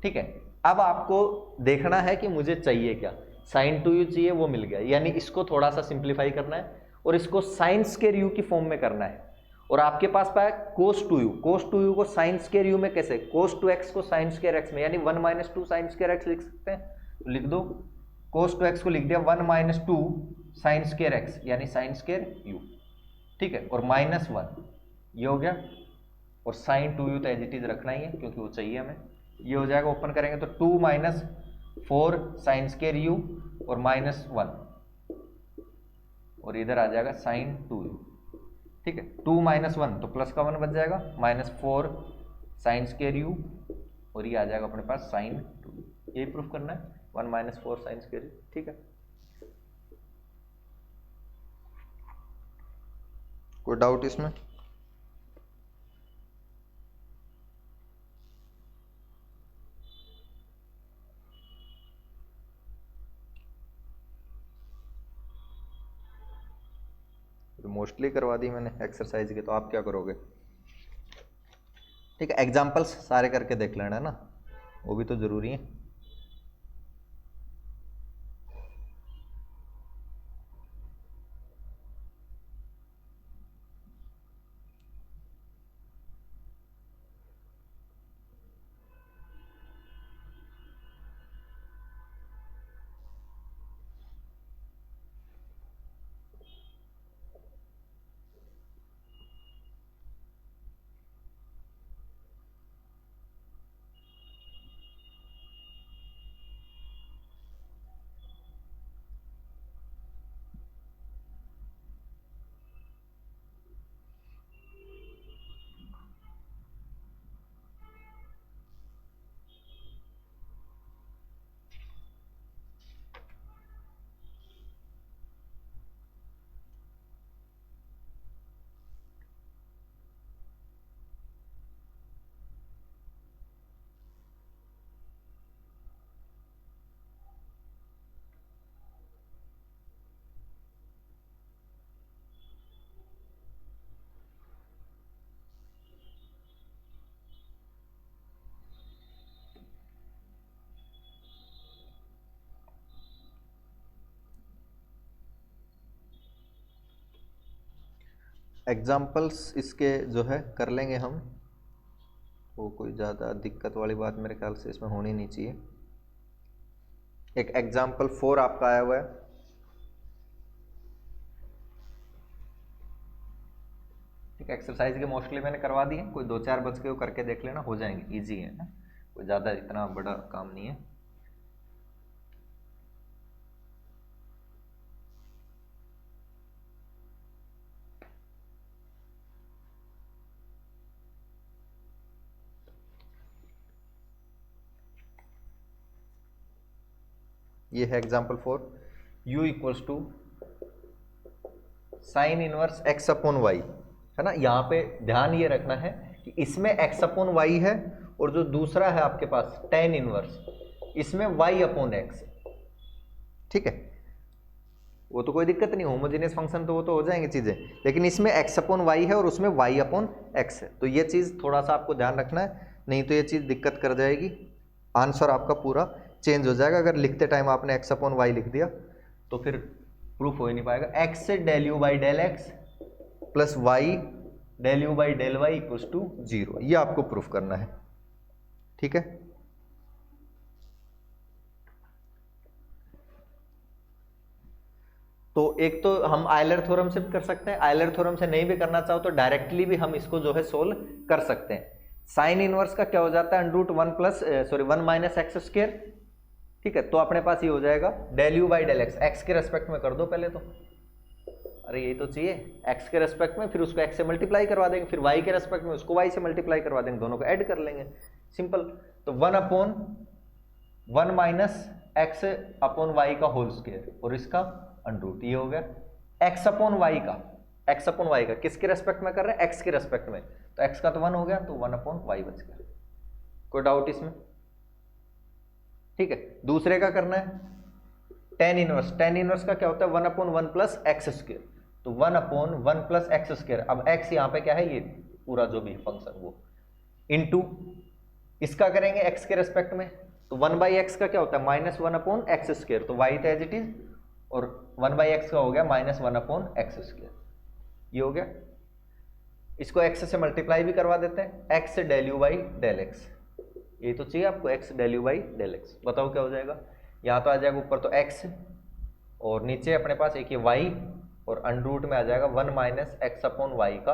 ठीक है। अब आपको देखना है कि मुझे चाहिए क्या, साइन टू यू चाहिए, वो मिल गया, यानी इसको थोड़ा सा सिंप्लीफाई करना है और इसको साइन स्क्वायर यू की फॉर्म में करना है, और आपके पास पाया cos two U, cos two U को साइन स्क्वायर यू में कैसे, कोस टू एक्स को साइन स्क्वायर एक्स में, यानी 1 - 2 साइन स्क्वायर एक्स लिख सकते हैं, तो लिख दो, कोस टू एक्स को लिख दिया 1 - 2 साइन स्क्वायर एक्स यानी साइन स्क्वायर यू, ठीक है, और -1 ये हो गया, और साइन टू यू तो एज इट इज रखना ही है क्योंकि वो चाहिए हमें, ये हो जाएगा, ओपन करेंगे तो 2 - 4 साइन स्क्वायर यू और -1, और इधर आ जाएगा साइन टू यू, ठीक है, 2 - 1 तो प्लस का 1 बच जाएगा, -4 साइन स्क्वायर यू, और ये आ जाएगा अपने पास साइन टू यू, यही प्रूफ करना है, 1 - 4 साइन स्क्वायर यू, ठीक है। कोई डाउट इसमें? मोस्टली करवा दी मैंने एक्सरसाइज के, तो आप क्या करोगे, ठीक है, एग्जांपल्स सारे करके देख लेना है ना, वो भी तो जरूरी है। एग्जाम्पल्स इसके जो है कर लेंगे हम, वो कोई ज़्यादा दिक्कत वाली बात मेरे ख्याल से इसमें होनी नहीं चाहिए। एक एग्जाम्पल 4 आपका आया हुआ है, ठीक है। एक्सरसाइज के मोस्टली मैंने करवा दिए, कोई 2-4 बच के वो करके देख लेना, हो जाएंगे, इजी है ना, कोई ज़्यादा इतना बड़ा काम नहीं है। ये है example 4, u equals to sine inverse x upon y, है ना। यहाँ पे ध्यान ये रखना है कि इसमें x अपॉन वाई है, और जो दूसरा है आपके पास टेन इनवर्स, इसमें y अपॉन x, ठीक है। वो तो कोई दिक्कत नहीं, होमोजेनियस फंक्शन तो वो तो हो जाएंगे चीज़ें, लेकिन इसमें x अपॉन वाई है और उसमें y अपॉन x है, तो ये चीज़ थोड़ा सा आपको ध्यान रखना है, नहीं तो ये चीज़ दिक्कत कर जाएगी, आंसर आपका पूरा चेंज हो जाएगा। अगर लिखते टाइम आपने x अपॉन वाई लिख दिया तो फिर प्रूफ हो ही नहीं पाएगा। x से del you by del x plus Y del you by del Y equals to 0, ये आपको प्रूफ करना है, ठीक है। तो एक तो हम आयलर थ्योरम से भी कर सकते हैं, आयलर थ्योरम से नहीं भी करना चाहो तो डायरेक्टली भी हम इसको जो है सोल्व कर सकते हैं। साइन इनवर्स का क्या हो जाता है, अंडरूट 1 माइनस एक्स स्क्वायर, ठीक है। तो अपने पास ये हो जाएगा del you by del x, x के रेस्पेक्ट में कर दो पहले तो, अरे यही तो चाहिए, एक्स के रेस्पेक्ट में, फिर उसको एक्स से मल्टीप्लाई करवा देंगे, फिर वाई के रेस्पेक्ट में उसको वाई से मल्टीप्लाई करवा देंगे, दोनों को ऐड कर लेंगे, सिंपल। तो 1/1 माइनस एक्स अपॉन वाई का होल स्क्वायर और इसका अंडरूट, ये हो गया एक्स अपॉन वाई का, एक्स अपॉन वाई का किसके रेस्पेक्ट में कर रहे हैं, एक्स के रेस्पेक्ट में, तो एक्स का तो 1 हो गया, तो 1/y बच गया, कोई डाउट इसमें, ठीक है। दूसरे का करना है टेन इनवर्स, टेन इनवर्स का क्या होता है 1/1 प्लस एक्स स्क्वायर, तो 1/1 प्लस एक्स स्क्वायर, अब एक्स यहाँ पे क्या है, ये पूरा जो भी फंक्शन वो इनटू इसका करेंगे एक्स के रेस्पेक्ट में, तो 1/x का क्या होता है -1/x स्क्वायर, तो y तो एज इट इज, और 1/x का हो गया -1/x स्क्वायर, ये हो गया। इसको x से मल्टीप्लाई भी करवा देते हैं, x del you by del x, ये तो चाहिए आपको, x del you by del x, बताओ क्या हो जाएगा, यहाँ तो आ जाएगा ऊपर तो x और नीचे अपने पास एक ये y, और अंडरूट में आ जाएगा 1 माइनस एक्स अपॉन वाई का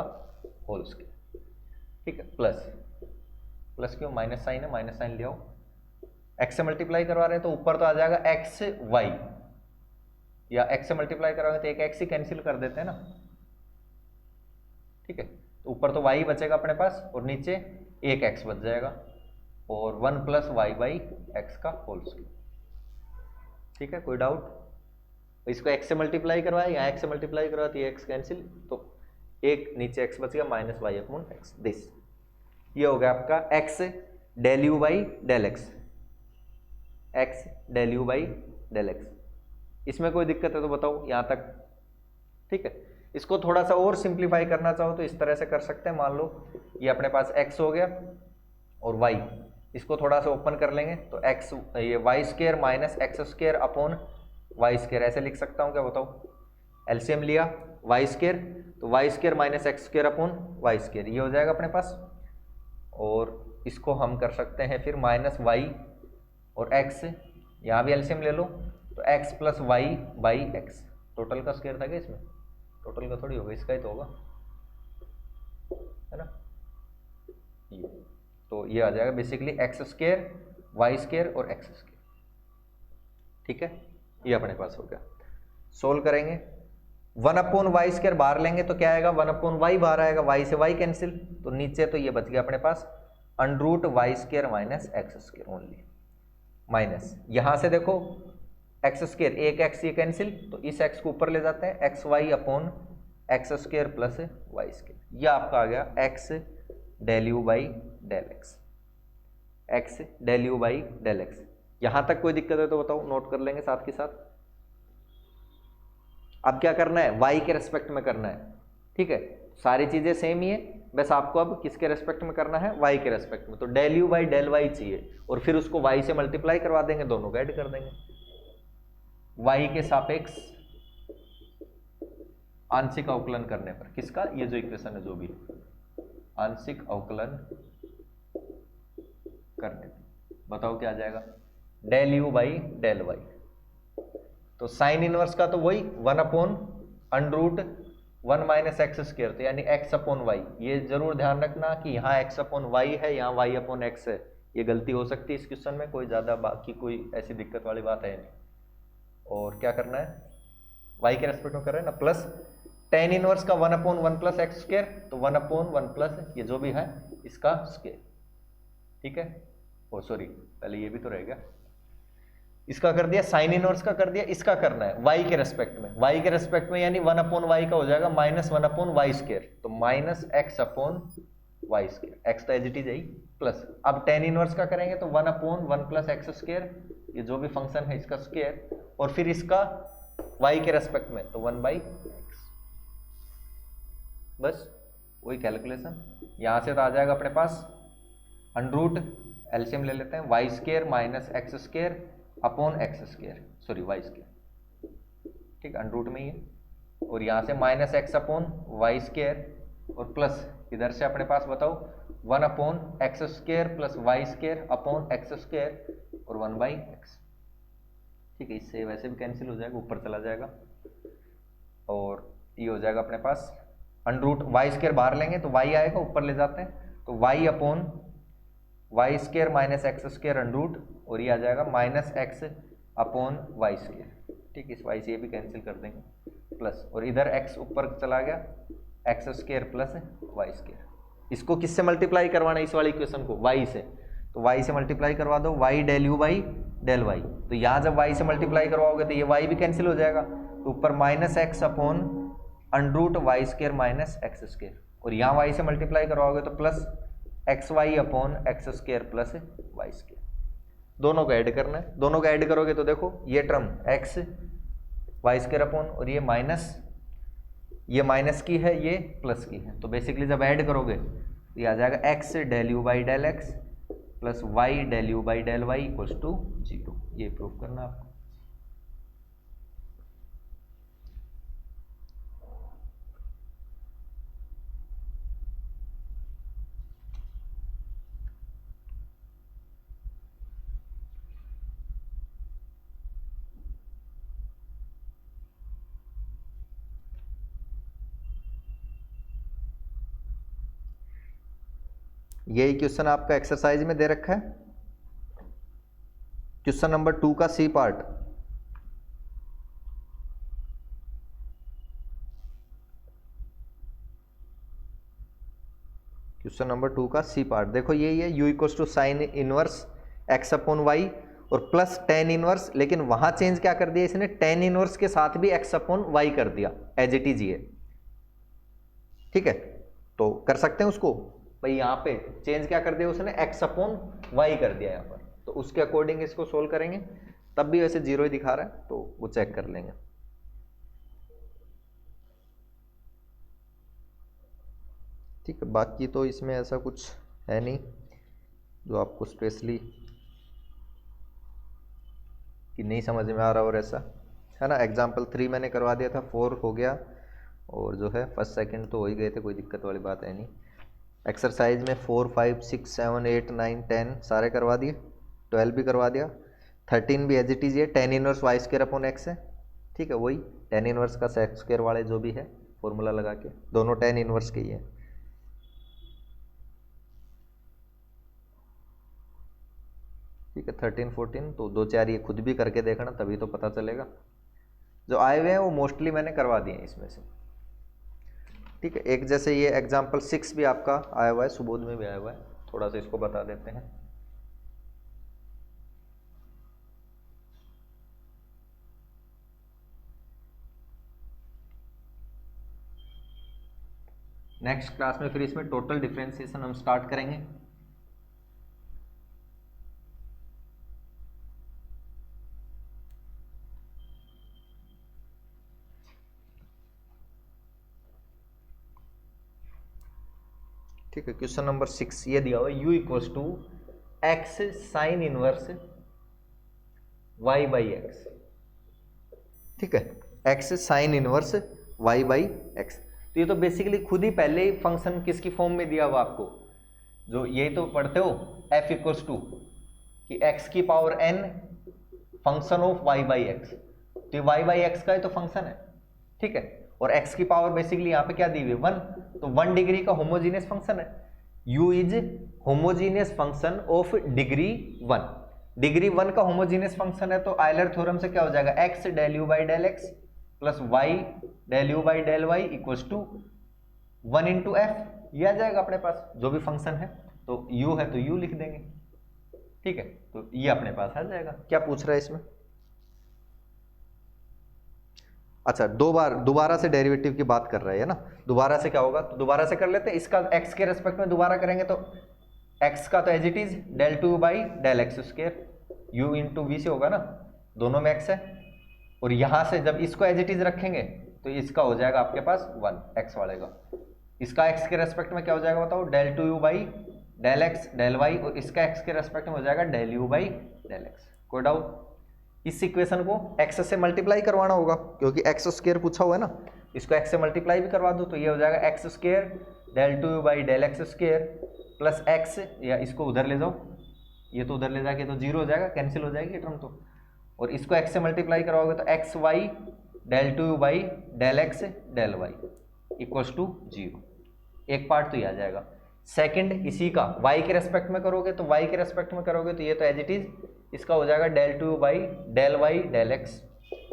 होल स्क्वायर, ठीक है। प्लस क्यों, माइनस साइन है, माइनस साइन ले आओ, x से मल्टीप्लाई करवा रहे हैं तो ऊपर तो आ जाएगा x y, या x से मल्टीप्लाई करवा रहे हैं तो एक x ही कैंसिल कर देते हैं ना, ठीक है। तो ऊपर तो y बचेगा अपने पास और नीचे एक x बच जाएगा, और 1 प्लस वाई बाई एक्स का होल स्क्वायर, ठीक है। कोई डाउट, इसको x से मल्टीप्लाई करवाया, यहाँ x से मल्टीप्लाई करवाया तो ये x कैंसिल, तो एक नीचे x बच गया minus y upon x, this, ये हो गया आपका x del you by del x, x del you by del x. इसमें कोई दिक्कत है तो बताओ यहाँ तक, ठीक है। इसको थोड़ा सा और सिंप्लीफाई करना चाहो तो इस तरह से कर सकते हैं, मान लो ये अपने पास x हो गया और y, इसको थोड़ा सा ओपन कर लेंगे तो x ये y square minus x square upon y square, ऐसे लिख सकता हूँ क्या बताओ, एलसीएम लिया वाई स्क्वायर, तो y square minus x square upon y square, ये हो जाएगा अपने पास, और इसको हम कर सकते हैं फिर माइनस वाई और एक्स, यहाँ भी एलसीएम ले लो तो x plus Y by x, total का स्क्वायर था क्या इसमें, टोटल का थोड़ी होगा, इसका ही तो होगा, है ना, ये तो ये आ जाएगा basically x square y square और एक्स स्क्वायर, ठीक है। ये अपने पास हो गया, सोल्व करेंगे 1/y स्क्वायर बाहर लेंगे तो क्या आएगा, 1/y बाहर आएगा, y से y कैंसिल, तो नीचे तो ये बच गया अपने पास under root Y square minus x square only, minus यहाँ से देखो एक्स स्क्वायर, एक एक्स ये कैंसिल, तो इस एक्स को ऊपर ले जाते हैं, X Y upon x square plus Y square, ये आपका आ गया X del you by del x, X del you by del X. यहाँ तक कोई दिक्कत है तो बताओ, नोट कर लेंगे साथ के साथ। अब क्या करना है, y के रेस्पेक्ट में करना है, ठीक है, सारी चीजें सेम ही है, बस आपको अब किसके रेस्पेक्ट में करना है, y के रेस्पेक्ट में, तो del you by del y चाहिए, और फिर उसको y से मल्टीप्लाई करवा देंगे, दोनों को ऐड कर देंगे, y के सापेक्ष आंशिक अवकलन करने पर, किसका, ये जो इक्वेशन है जो भी आंशिक अवकलन करने पर, बताओ क्या आ जाएगा, del you by del y. तो साइन इनवर्स का तो वही 1/√1 माइनस एक्स स्क्र, तो यानी x अपॉन वाई। ये जरूर ध्यान रखना कि यहाँ x अपॉन वाई है, यहाँ y अपॉन एक्स है। ये गलती हो सकती है इस क्वेश्चन में, कोई ज्यादा बाकी कोई ऐसी दिक्कत वाली बात है नहीं। और क्या करना है, y के रेस्पेक्ट में कर रहे हैं ना, प्लस tan इनवर्स का 1/1 प्लस एक्स स्क्र, तो 1/1 प्लस ये जो भी है इसका स्क्र, ठीक है। ओ सॉरी, पहले ये भी तो रहेगा, इसका कर दिया, साइन इनवर्स का कर दिया, इसका करना है y के रेस्पेक्ट में, y के रेस्पेक्ट में यानी 1/y का हो जाएगा -1/y स्क्र, तो minus x upon y square, x तो एज इट इज है, प्लस अब tan इनवर्स का करेंगे तो 1/1 प्लस एक्स स्क्र, ये जो भी फंक्शन है इसका स्क्र, और फिर इसका y के रेस्पेक्ट में तो 1/x, बस वही कैलकुलेशन। यहां से तो आ जाएगा अपने पास अंडरूट, एलसीएम ले लेते हैं, y square minus x square upon x square, sorry y square, ठीक, अंडरूट में ही है, और यहाँ से minus x upon y square और प्लस इधर से अपने पास बताओ 1/x square plus y square upon x square और 1/x, ठीक है। इससे वैसे भी कैंसिल हो जाएगा, ऊपर चला जाएगा, और ये हो जाएगा अपने पास अंडरूट, वाई स्क्र बाहर लेंगे तो वाई आएगा, ऊपर ले जाते हैं तो y upon y square minus x square under root, और ये आ जाएगा minus x upon y square, ठीक, इस वाई से ये भी कैंसिल कर देंगे, प्लस और इधर एक्स ऊपर चला गया, x square plus y square. इसको किससे मल्टीप्लाई करवाना है, इस वाली इक्वेशन को वाई से, तो वाई से मल्टीप्लाई करवा दो, y del you by del y, तो यहाँ जब वाई से मल्टीप्लाई करवाओगे तो ये वाई भी कैंसिल हो जाएगा, तो ऊपर minus x upon under root y square minus x square, और यहाँ वाई से मल्टीप्लाई करवाओगे तो plus x Y upon x square plus y square, दोनों को ऐड करना है। दोनों को ऐड करोगे तो देखो ये term x y square upon, और ये माइनस की है, ये प्लस की है, तो बेसिकली जब ऐड करोगे तो ये आ जाएगा x del you by del x plus Y del you by del Y equals to 0। ये प्रूव करना आपको। यही क्वेश्चन आपका एक्सरसाइज में दे रखा है, क्वेश्चन नंबर 2 का सी पार्ट। क्वेश्चन नंबर 2 का सी पार्ट देखो, यही है, u equals to sine inverse x upon y और प्लस टेन इनवर्स, लेकिन वहां चेंज क्या कर दिया इसने, टेन इनवर्स के साथ भी x अपॉन वाई कर दिया, एज इट इज ये, ठीक है। तो कर सकते हैं उसको, भाई यहाँ पे चेंज क्या कर दिया उसने, x अपॉन वाई कर दिया यहाँ पर, तो उसके अकॉर्डिंग इसको सोल्व करेंगे, तब भी वैसे 0 ही दिखा रहा है, तो वो चेक कर लेंगे। ठीक है, बाकी तो इसमें ऐसा कुछ है नहीं जो आपको स्पेशली कि नहीं समझ में आ रहा और ऐसा है ना। एग्जाम्पल 3 मैंने करवा दिया था, 4 हो गया, और जो है फर्स्ट सेकंड तो हो ही गए थे, कोई दिक्कत वाली बात है नहीं। एक्सरसाइज में 4, 5, 6, 7, 8, 9, 10 सारे करवा दिए, 12 भी करवा दिया, 13 भी एज इट इज ये tan inverse y square upon x है, ठीक है, वही टेन इनवर्स का सेक स्क्र वाले जो भी है फॉर्मूला लगा के, दोनों टेन इनवर्स के ही है। ठीक है, 13, 14 तो 2, 4 ये खुद भी करके देखना, तभी तो पता चलेगा। जो आए हुए हैं वो मोस्टली मैंने करवा दिए हैं इसमें से। ठीक है, एक जैसे ये एग्जाम्पल 6 भी आपका आया हुआ है, सुबोध में भी आया हुआ है, थोड़ा सा इसको बता देते हैं। नेक्स्ट क्लास में फिर इसमें टोटल डिफरेंशिएशन हम स्टार्ट करेंगे। ठीक है, क्वेश्चन नंबर 6 ये दिया हुआ है, u equals to x sine inverse y by x. ठीक है, x sine inverse y by x. तो ये तो बेसिकली खुद ही पहले ही फंक्शन किसकी फॉर्म में दिया हुआ आपको, जो यही तो पढ़ते हो f इक्वल्स टू कि x की power n function of y by x. तो ये y बाई एक्स का ही तो फंक्शन है, ठीक है। और x की पावर बेसिकली यहाँ पे क्या दी हुई है 1, तो 1 डिग्री का होमोजीनियस फंक्शन है। u is homogeneous function of degree 1। Degree 1 का होमोजीनियस फंक्शन है तो आयलर थ्योरम से क्या हो जाएगा, x del you by del x plus y del you by del Y equals to 1 into f. ये आ जाएगा अपने पास जो भी फंक्शन है, तो u है तो u लिख देंगे, ठीक है। तो ये अपने पास आ जाएगा। क्या पूछ रहा है इसमें, अच्छा दोबारा से डेरिवेटिव की बात कर रहे हैं ना, दोबारा से क्या होगा, तो दोबारा से कर लेते हैं। इसका x के रेस्पेक्ट में दोबारा करेंगे तो x का तो as it is del two by del x square u into v से होगा ना, दोनों में x है। और यहां से जब इसको एज इट इज रखेंगे तो इसका हो जाएगा आपके पास 1 x वाले का। इसका x के रेस्पेक्ट में क्या हो जाएगा बताओ, del two you by del x del Y, और इसका x के रेस्पेक्ट में हो जाएगा del you by del x. कोई डाउट? इस इक्वेशन को x से मल्टीप्लाई करवाना होगा क्योंकि एक्स स्क्वायर पूछा हुआ है ना, इसको x से मल्टीप्लाई भी करवा दो तो ये हो जाएगा x square del two you by del x square plus x, या इसको उधर ले जाओ, ये तो उधर ले जाके तो जीरो हो जाएगा, कैंसिल हो जाएगी टर्म तो। और इसको x से मल्टीप्लाई करवाओगे तो x y del two you by del x del Y equals to zero. एक पार्ट तो ये आ जाएगा। सेकंड इसी का y के रेस्पेक्ट में करोगे तो y के रेस्पेक्ट में करोगे तो ये तो एज इट इज इसका हो जाएगा del two by del Y del x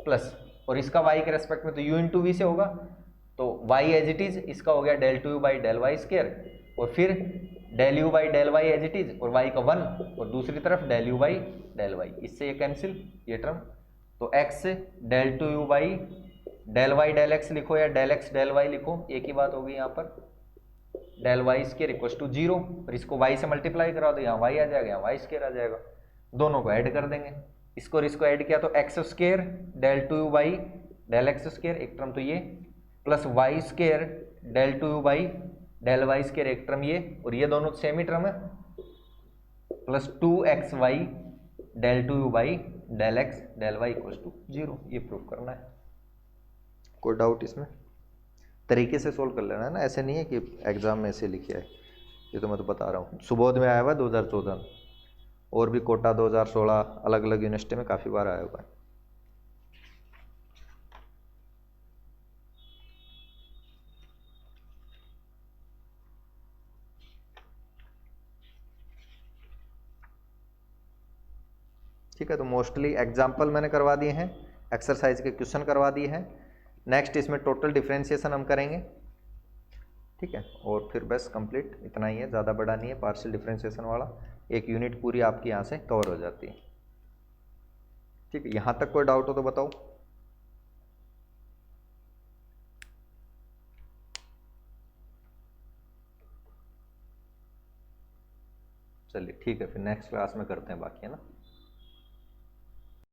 plus, और इसका y के रेस्पेक्ट में तो u इंटू वी से होगा, तो y एज इट इज इसका हो गया del two by del Y square, और फिर del you by del y as it is और y का 1, और दूसरी तरफ del you by del y, इससे ये कैंसिल ये टर्म। तो x del two you by del Y del x लिखो या डेल एक्स डेल वाई लिखो, एक ही बात होगी यहाँ पर, del Y square equals to zero. और इसको y से मल्टीप्लाई करा दो, यहाँ y आ जाएगा, यहाँ y स्क्वायर आ जाएगा, दोनों को ऐड कर देंगे। इसको और इसको ऐड किया तो x square del two you by del x square एक टर्म तो ये, plus Y square del two you by del Y square एक टर्म ये, और ये दोनों सेम ही टर्म है, plus 2xy del two you by del x del Y equals to zero. ये प्रूफ करना है। कोई डाउट इसमें? तरीके से सोल्व कर लेना है ना, ऐसे नहीं है कि एग्जाम में ऐसे लिखे है, ये तो मैं तो बता रहा हूँ। सुबोध में आया हुआ 2014, और भी कोटा 2016, अलग अलग यूनिवर्सिटी में काफ़ी बार आया हुआ है। ठीक है, तो मोस्टली एग्जाम्पल मैंने करवा दिए हैं, एक्सरसाइज के क्वेश्चन करवा दिए हैं। नेक्स्ट इसमें टोटल डिफरेंशिएशन हम करेंगे, ठीक है। और फिर बस कंप्लीट इतना ही है, ज़्यादा बड़ा नहीं है, पार्शियल डिफरेंशिएशन वाला एक यूनिट पूरी आपकी यहाँ से कवर हो जाती है। ठीक है, यहाँ तक कोई डाउट हो तो बताओ। चलिए ठीक है, फिर नेक्स्ट क्लास में करते हैं बाकी, है ना।